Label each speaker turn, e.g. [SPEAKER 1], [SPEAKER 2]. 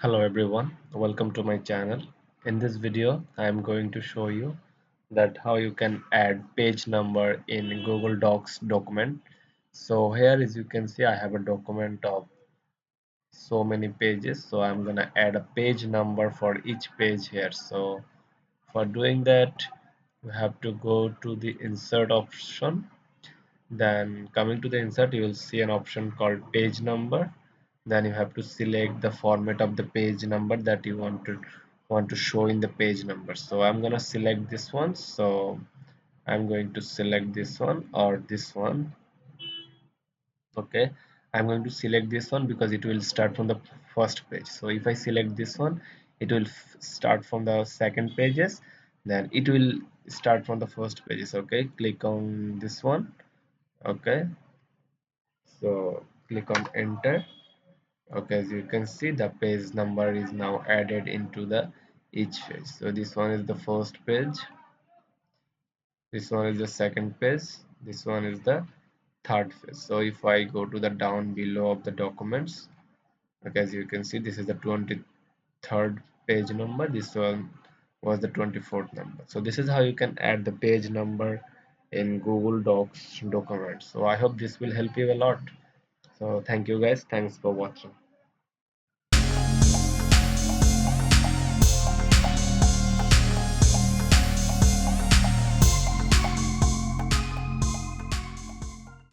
[SPEAKER 1] Hello everyone, welcome to my channel. In this video, I am going to show you that how you can add page number in Google Docs document. So here as you can see, I have a document of so many pages. So I'm gonna add a page number for each page here. So for doing that, you have to go to the insert option. Then coming to the insert, you will see an option called page number. Then you have to select the format of the page number that you want to show in the page number. So I'm gonna select this one. So I'm going to select this one or this one. Okay, I'm going to select this one because it will start from the first page. So if I select this one, it will start from the second pages, then it will start from the first pages. Okay, click on this one. Okay, so click on enter. Okay, as you can see, the page number is now added into the each page. So this one is the first page, this one is the second page, this one is the third page. So if I go to the down below of the documents, okay, as you can see, this is the 23rd page number, this one was the 24th number. So this is how you can add the page number in Google Docs documents. So I hope this will help you a lot. So thank you guys, thanks for watching.